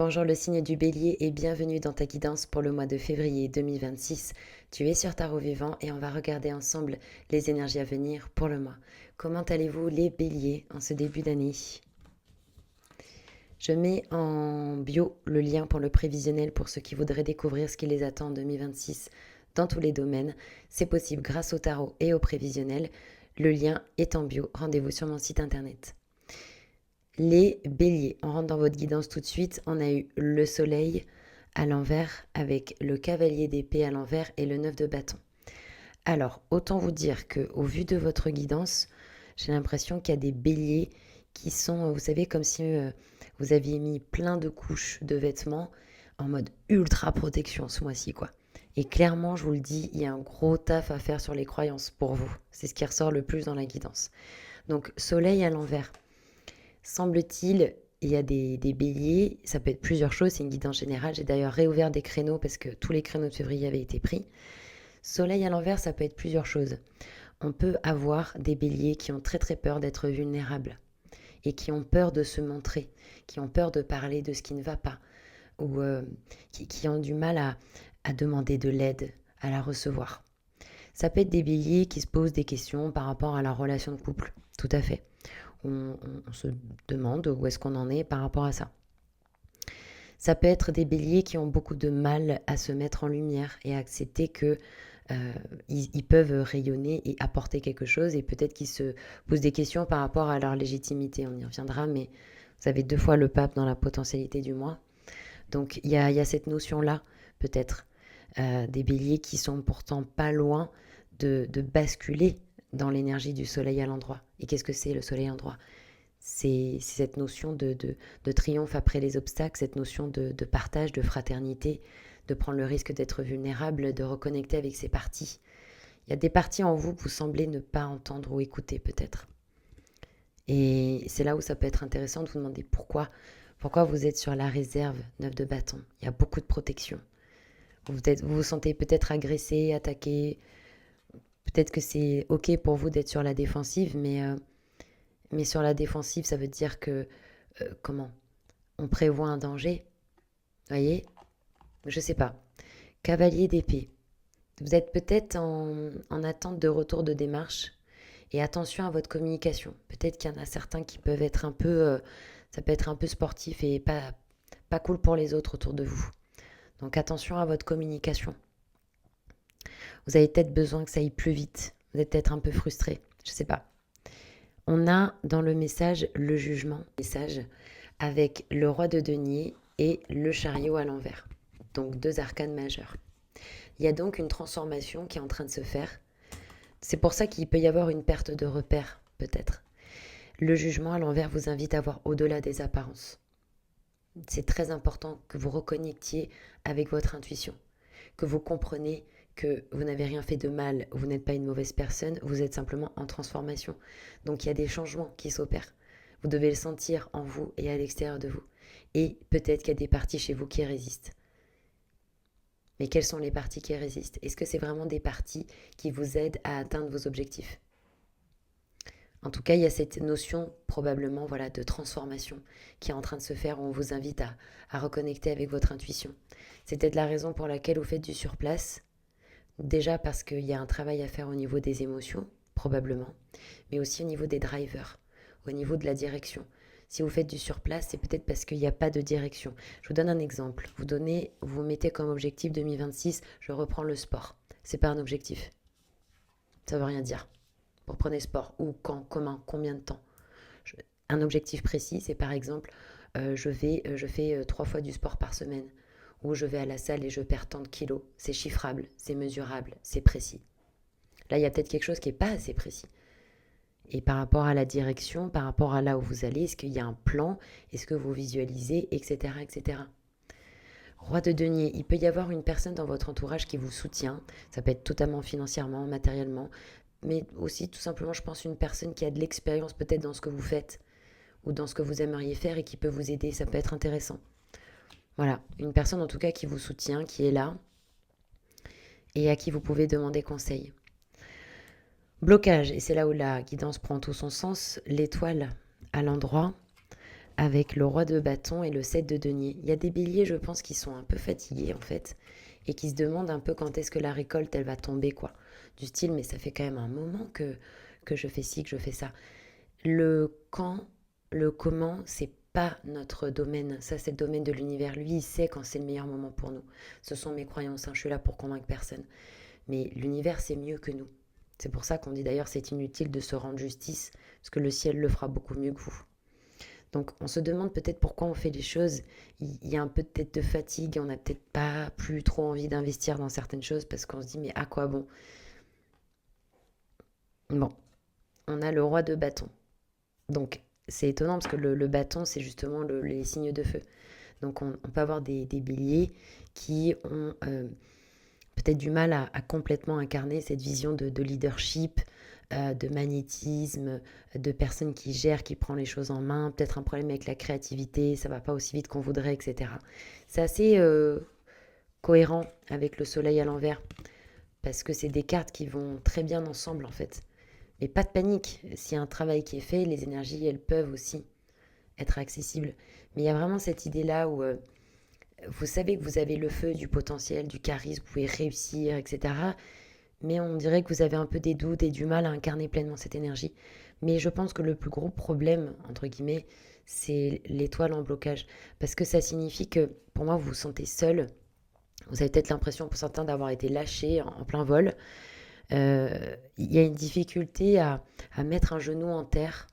Bonjour le signe du bélier et bienvenue dans ta guidance pour le mois de février 2026. Tu es sur Tarot Vivant et on va regarder ensemble les énergies à venir pour le mois. Comment allez-vous les béliers en ce début d'année? Je mets en bio le lien pour le prévisionnel pour ceux qui voudraient découvrir ce qui les attend en 2026 dans tous les domaines. C'est possible grâce au tarot et au prévisionnel. Le lien est en bio. Rendez-vous sur mon site internet. Les béliers, on rentre dans votre guidance tout de suite. On a eu le soleil à l'envers avec le cavalier d'épée à l'envers et le 9 de bâton. Alors, autant vous dire qu'au vu de votre guidance, j'ai l'impression qu'il y a des béliers qui sont, vous savez, comme si vous aviez mis plein de couches de vêtements en mode ultra protection ce mois-ci, quoi. Et clairement, je vous le dis, il y a un gros taf à faire sur les croyances pour vous. C'est ce qui ressort le plus dans la guidance. Donc, soleil à l'envers. Semble-t-il, il y a des béliers, ça peut être plusieurs choses, c'est une guidance générale. J'ai d'ailleurs réouvert des créneaux parce que tous les créneaux de février avaient été pris. Soleil à l'envers, ça peut être plusieurs choses. On peut avoir des béliers qui ont très très peur d'être vulnérables et qui ont peur de se montrer, qui ont peur de parler de ce qui ne va pas, ou qui ont du mal à demander de l'aide, à la recevoir. Ça peut être des béliers qui se posent des questions par rapport à leur relation de couple, tout à fait. On se demande où est-ce qu'on en est par rapport à ça. Ça peut être des béliers qui ont beaucoup de mal à se mettre en lumière et à accepter que ils peuvent rayonner et apporter quelque chose, et peut-être qu'ils se posent des questions par rapport à leur légitimité. On y reviendra, mais vous avez 2 fois le pape dans la potentialité du mois. Donc il y a cette notion-là, peut-être, des béliers qui sont pourtant pas loin de basculer dans l'énergie du soleil à l'endroit. Et qu'est-ce que c'est le soleil à l'endroit? C'est cette notion de triomphe après les obstacles, cette notion de partage, de fraternité, de prendre le risque d'être vulnérable, de reconnecter avec ses parties. Il y a des parties en vous que vous semblez ne pas entendre ou écouter peut-être. Et c'est là où ça peut être intéressant de vous demander pourquoi vous êtes sur la réserve 9 de bâton. Il y a beaucoup de protection. Vous vous sentez peut-être agressé, attaqué. Peut-être que c'est OK pour vous d'être sur la défensive, mais sur la défensive, ça veut dire que, comment? On prévoit un danger. Voyez? Je sais pas. Cavalier d'épée. Vous êtes peut-être en attente de retour de démarche. Et attention à votre communication. Peut-être qu'il y en a certains qui peuvent être un peu... ça peut être un peu sportif et pas cool pour les autres autour de vous. Donc attention à votre communication. Vous avez peut-être besoin que ça aille plus vite. Vous êtes peut-être un peu frustré. Je sais pas. On a dans le message le jugement. Message avec le roi de denier et le chariot à l'envers. Donc 2 arcanes majeures. Il y a donc une transformation qui est en train de se faire. C'est pour ça qu'il peut y avoir une perte de repère, peut-être. Le jugement à l'envers vous invite à voir au-delà des apparences. C'est très important que vous reconnectiez avec votre intuition, que vous compreniez que vous n'avez rien fait de mal, vous n'êtes pas une mauvaise personne, vous êtes simplement en transformation. Donc il y a des changements qui s'opèrent. Vous devez le sentir en vous et à l'extérieur de vous. Et peut-être qu'il y a des parties chez vous qui résistent. Mais quelles sont les parties qui résistent? Est-ce que c'est vraiment des parties qui vous aident à atteindre vos objectifs? En tout cas, il y a cette notion probablement voilà, de transformation qui est en train de se faire. On vous invite à reconnecter avec votre intuition. C'est peut-être la raison pour laquelle vous faites du surplace. Déjà parce qu'il y a un travail à faire au niveau des émotions, probablement, mais aussi au niveau des drivers, au niveau de la direction. Si vous faites du surplace, c'est peut-être parce qu'il n'y a pas de direction. Je vous donne un exemple. Vous mettez comme objectif 2026, je reprends le sport. C'est pas un objectif. Ça veut rien dire. Vous reprenez sport. Où, quand, comment, combien de temps? Un objectif précis, c'est par exemple, je fais 3 fois du sport par semaine. Ou je vais à la salle et je perds tant de kilos. C'est chiffrable, c'est mesurable, c'est précis. Là, il y a peut-être quelque chose qui n'est pas assez précis. Et par rapport à la direction, par rapport à là où vous allez, est-ce qu'il y a un plan? Est-ce que vous visualisez, etc., etc. Roi de denier, il peut y avoir une personne dans votre entourage qui vous soutient. Ça peut être totalement financièrement, matériellement, mais aussi tout simplement, je pense, une personne qui a de l'expérience peut-être dans ce que vous faites ou dans ce que vous aimeriez faire et qui peut vous aider. Ça peut être intéressant. Voilà, une personne en tout cas qui vous soutient, qui est là et à qui vous pouvez demander conseil. Blocage, et c'est là où la guidance prend tout son sens, l'étoile à l'endroit. avec le roi de bâton et le 7 de denier. Il y a des béliers, je pense, qui sont un peu fatigués en fait et qui se demandent un peu quand est-ce que la récolte elle va tomber quoi. Du style, mais ça fait quand même un moment que je fais ci, que je fais ça. Le quand, le comment, c'est pas notre domaine. Ça, c'est le domaine de l'univers. Lui, il sait quand c'est le meilleur moment pour nous. Ce sont mes croyances, hein, je suis là pour convaincre personne. Mais l'univers, c'est mieux que nous. C'est pour ça qu'on dit d'ailleurs c'est inutile de se rendre justice, parce que le ciel le fera beaucoup mieux que vous. Donc on se demande peut-être pourquoi on fait les choses. Il y a un peu peut-être de fatigue, on n'a peut-être pas plus trop envie d'investir dans certaines choses parce qu'on se dit mais à quoi bon. Bon, on a le roi de bâton. Donc c'est étonnant parce que le bâton c'est justement les signes de feu. Donc on peut avoir des béliers qui ont peut-être du mal à complètement incarner cette vision de leadership, de magnétisme, de personne qui gère, qui prend les choses en main, peut-être un problème avec la créativité, ça va pas aussi vite qu'on voudrait, etc. C'est assez cohérent avec le soleil à l'envers, parce que c'est des cartes qui vont très bien ensemble en fait. Mais pas de panique, s'il y a un travail qui est fait, les énergies, elles peuvent aussi être accessibles. Mais il y a vraiment cette idée-là où vous savez que vous avez le feu, du potentiel, du charisme, vous pouvez réussir, etc. Mais on dirait que vous avez un peu des doutes et du mal à incarner pleinement cette énergie. Mais je pense que le plus gros problème, entre guillemets, c'est l'étoile en blocage. Parce que ça signifie que, pour moi, vous vous sentez seul. Vous avez peut-être l'impression, pour certains, d'avoir été lâché en plein vol. Il y a une difficulté à mettre un genou en terre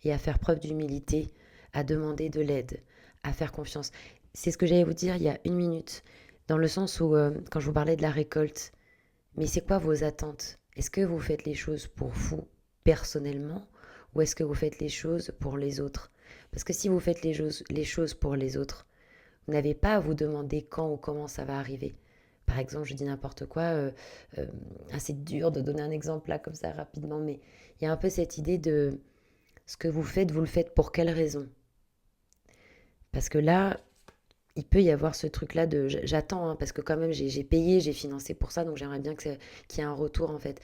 et à faire preuve d'humilité, à demander de l'aide, à faire confiance. C'est ce que j'allais vous dire il y a une minute, dans le sens où, quand je vous parlais de la récolte, mais c'est quoi vos attentes? Est-ce que vous faites les choses pour vous personnellement ou est-ce que vous faites les choses pour les autres? Parce que si vous faites les choses pour les autres, vous n'avez pas à vous demander quand ou comment ça va arriver. Par exemple, je dis n'importe quoi, euh, c'est dur de donner un exemple là comme ça rapidement, mais il y a un peu cette idée de ce que vous le faites pour quelle raison? Parce que là, il peut y avoir ce truc-là de j'attends, hein, parce que quand même j'ai payé, j'ai financé pour ça, donc j'aimerais bien qu'il y ait un retour en fait.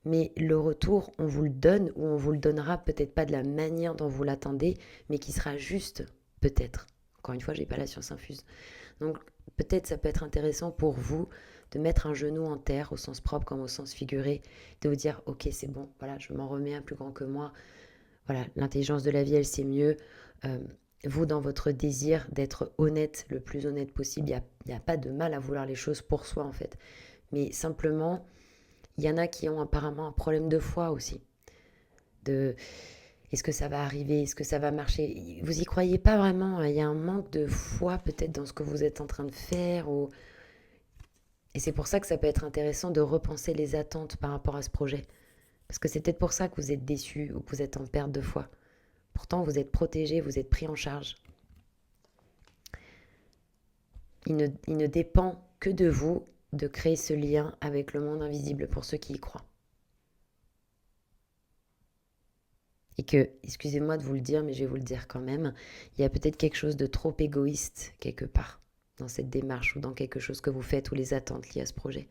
Mais le retour, on vous le donne ou on vous le donnera peut-être pas de la manière dont vous l'attendez, mais qui sera juste, peut-être. Encore une fois, j'ai pas la science infuse. Donc peut-être ça peut être intéressant pour vous de mettre un genou en terre au sens propre comme au sens figuré, de vous dire ok c'est bon, voilà, je m'en remets à plus grand que moi, voilà, l'intelligence de la vie, elle sait mieux. Euh, vous, dans votre désir d'être honnête, le plus honnête possible, il n'y a pas de mal à vouloir les choses pour soi, en fait. Mais simplement, il y en a qui ont apparemment un problème de foi aussi. De est-ce que ça va arriver? Est-ce que ça va marcher? Vous y croyez pas vraiment. Il y a un manque de foi peut-être dans ce que vous êtes en train de faire. Et c'est pour ça que ça peut être intéressant de repenser les attentes par rapport à ce projet. Parce que c'est peut-être pour ça que vous êtes déçu ou que vous êtes en perte de foi. Pourtant, vous êtes protégé, vous êtes pris en charge. Il ne dépend que de vous de créer ce lien avec le monde invisible pour ceux qui y croient. Et que, excusez-moi de vous le dire, mais je vais vous le dire quand même, il y a peut-être quelque chose de trop égoïste quelque part dans cette démarche ou dans quelque chose que vous faites ou les attentes liées à ce projet.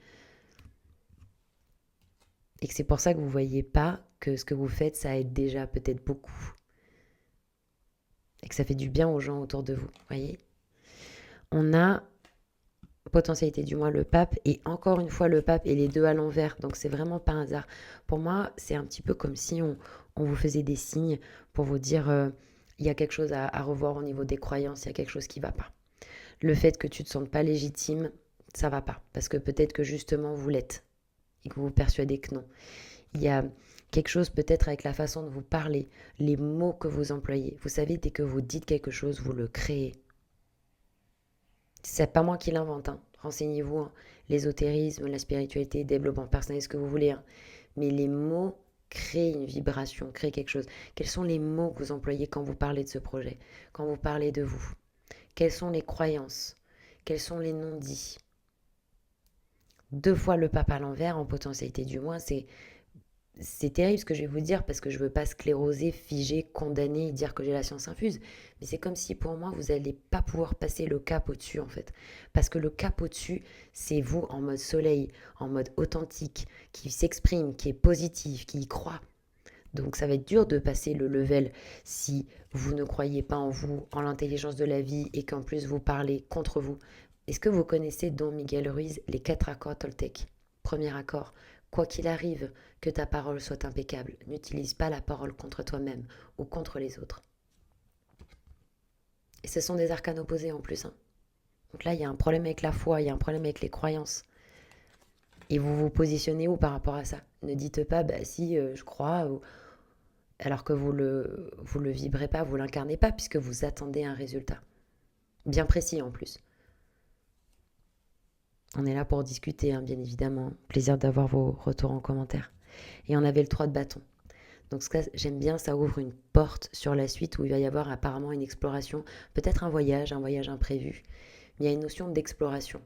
Et que c'est pour ça que vous ne voyez pas que ce que vous faites, ça aide déjà peut-être beaucoup. Et que ça fait du bien aux gens autour de vous, voyez. On a potentialité du moins le pape et encore une fois le pape et les deux à l'envers, donc c'est vraiment pas un hasard. Pour moi c'est un petit peu comme si on vous faisait des signes pour vous dire il y a quelque chose à revoir au niveau des croyances, il y a quelque chose qui va pas. Le fait que tu te sentes pas légitime, ça va pas, parce que peut-être que justement vous l'êtes et que vous vous persuadez que non. Il y a quelque chose peut-être avec la façon de vous parler, les mots que vous employez. Vous savez, dès que vous dites quelque chose, vous le créez. C'est pas moi qui l'invente, hein. Renseignez-vous, hein. L'ésotérisme, la spiritualité, développement personnel, ce que vous voulez, hein. Mais les mots créent une vibration, créent quelque chose. Quels sont les mots que vous employez quand vous parlez de ce projet, quand vous parlez de vous? Quelles sont les croyances? Quels sont les non-dits? Deux fois le pape à l'envers, en potentialité du moins, c'est terrible ce que je vais vous dire parce que je ne veux pas scléroser, figer, condamner et dire que j'ai la science infuse. Mais c'est comme si pour moi, vous n'allez pas pouvoir passer le cap au-dessus en fait. Parce que le cap au-dessus, c'est vous en mode soleil, en mode authentique, qui s'exprime, qui est positif, qui y croit. Donc ça va être dur de passer le level si vous ne croyez pas en vous, en l'intelligence de la vie et qu'en plus vous parlez contre vous. Est-ce que vous connaissez Don Miguel Ruiz, les 4 accords Toltec? Premier accord, quoi qu'il arrive, que ta parole soit impeccable. N'utilise pas la parole contre toi-même ou contre les autres. Et ce sont des arcanes opposés en plus, hein. Donc là, il y a un problème avec la foi, il y a un problème avec les croyances. Et vous vous positionnez où par rapport à ça? Ne dites pas, bah si, je crois, alors que vous le vibrez pas, vous l'incarnez pas, puisque vous attendez un résultat. Bien précis en plus. On est là pour discuter, hein, bien évidemment. Plaisir d'avoir vos retours en commentaire. Et on avait le 3 de bâton. Donc ça, j'aime bien, ça ouvre une porte sur la suite où il va y avoir apparemment une exploration, peut-être un voyage imprévu. Mais il y a une notion d'exploration.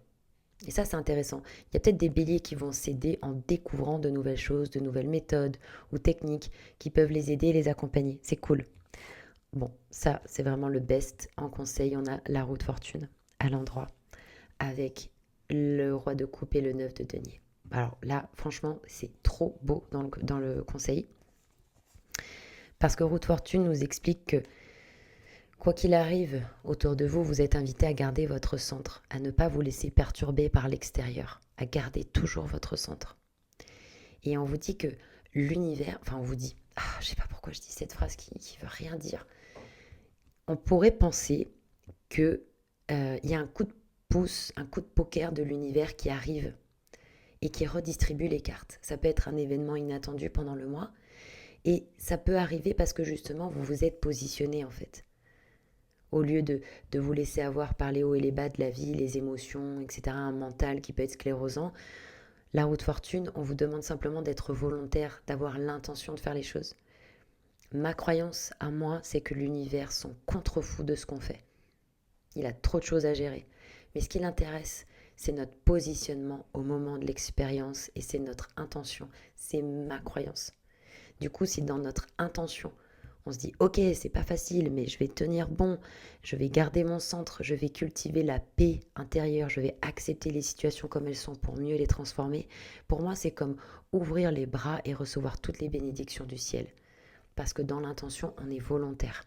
Et ça, c'est intéressant. Il y a peut-être des béliers qui vont s'aider en découvrant de nouvelles choses, de nouvelles méthodes ou techniques qui peuvent les aider et les accompagner. C'est cool. Bon, ça, c'est vraiment le best. En conseil, on a la roue de fortune à l'endroit avec le roi de coupe et le 9 de denier. Alors là, franchement, c'est trop beau dans le conseil. Parce que roue de fortune nous explique que quoi qu'il arrive autour de vous, vous êtes invité à garder votre centre, à ne pas vous laisser perturber par l'extérieur, à garder toujours votre centre. Et on vous dit que l'univers, enfin on vous dit, je sais pas pourquoi je dis cette phrase qui veut rien dire. On pourrait penser que y a un coup de pouce, un coup de poker de l'univers qui arrive et qui redistribue les cartes. Ça peut être un événement inattendu pendant le mois et ça peut arriver parce que justement vous vous êtes positionné en fait. Au lieu de vous laisser avoir par les hauts et les bas de la vie, les émotions, etc., un mental qui peut être sclérosant, la roue de fortune, on vous demande simplement d'être volontaire, d'avoir l'intention de faire les choses. Ma croyance à moi, c'est que l'univers s'en contrefou de ce qu'on fait. Il a trop de choses à gérer. Mais ce qui l'intéresse, c'est notre positionnement au moment de l'expérience et c'est notre intention. C'est ma croyance. Du coup, si dans notre intention, on se dit, ok, c'est pas facile, mais je vais tenir bon, je vais garder mon centre, je vais cultiver la paix intérieure, je vais accepter les situations comme elles sont pour mieux les transformer. Pour moi, c'est comme ouvrir les bras et recevoir toutes les bénédictions du ciel. Parce que dans l'intention, on est volontaire.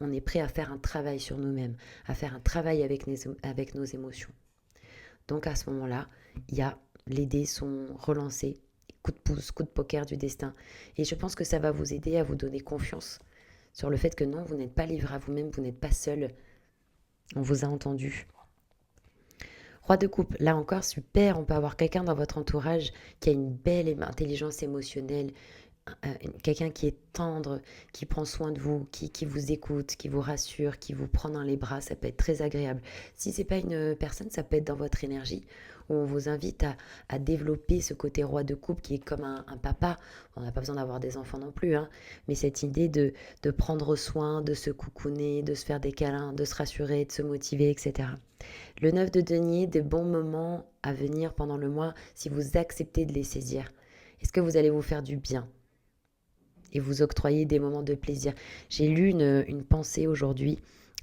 On est prêt à faire un travail sur nous-mêmes, à faire un travail avec nos émotions. Donc à ce moment-là, les dés sont relancés, coup de pouce, coup de poker du destin. Et je pense que ça va vous aider à vous donner confiance sur le fait que non, vous n'êtes pas livré à vous-même, vous n'êtes pas seul. On vous a entendu. Roi de coupe, là encore, super, on peut avoir quelqu'un dans votre entourage qui a une belle intelligence émotionnelle, quelqu'un qui est tendre, qui prend soin de vous, qui vous écoute, qui vous rassure, qui vous prend dans les bras, ça peut être très agréable. Si c'est pas une personne, ça peut être dans votre énergie, où on vous invite à développer ce côté roi de coupe qui est comme un papa. On n'a pas besoin d'avoir des enfants non plus, hein, mais cette idée de prendre soin, de se coucouner, de se faire des câlins, de se rassurer, de se motiver, etc. Le 9 de denier, des bons moments à venir pendant le mois si vous acceptez de les saisir. Est-ce que vous allez vous faire du bien et vous octroyer des moments de plaisir? J'ai lu une pensée aujourd'hui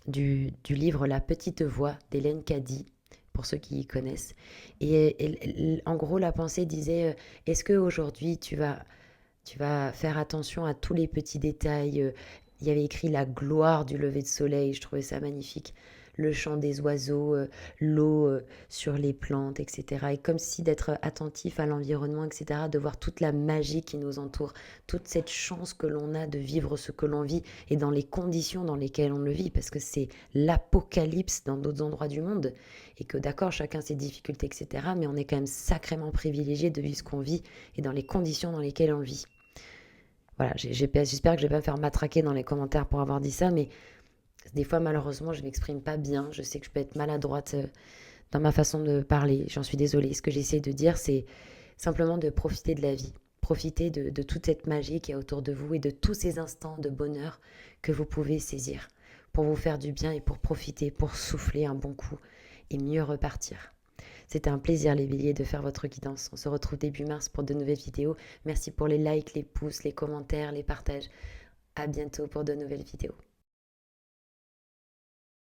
du livre La Petite Voix d'Hélène Caddy, pour ceux qui y connaissent. Et en gros, la pensée disait, est-ce qu'aujourd'hui, tu vas faire attention à tous les petits détails? Il y avait écrit la gloire du lever de soleil, je trouvais ça magnifique. Le chant des oiseaux, l'eau sur les plantes, etc. Et comme si d'être attentif à l'environnement, etc., de voir toute la magie qui nous entoure, toute cette chance que l'on a de vivre ce que l'on vit et dans les conditions dans lesquelles on le vit, parce que c'est l'apocalypse dans d'autres endroits du monde. Et que d'accord, chacun ses difficultés, etc., mais on est quand même sacrément privilégié de vivre ce qu'on vit et dans les conditions dans lesquelles on vit. Voilà, j'espère que je vais pas me faire matraquer dans les commentaires pour avoir dit ça, mais des fois, malheureusement, je ne m'exprime pas bien. Je sais que je peux être maladroite dans ma façon de parler. J'en suis désolée. Ce que j'essaie de dire, c'est simplement de profiter de la vie. Profiter de toute cette magie qui est autour de vous et de tous ces instants de bonheur que vous pouvez saisir pour vous faire du bien et pour profiter, pour souffler un bon coup et mieux repartir. C'était un plaisir, les béliers, de faire votre guidance. On se retrouve début mars pour de nouvelles vidéos. Merci pour les likes, les pouces, les commentaires, les partages. À bientôt pour de nouvelles vidéos.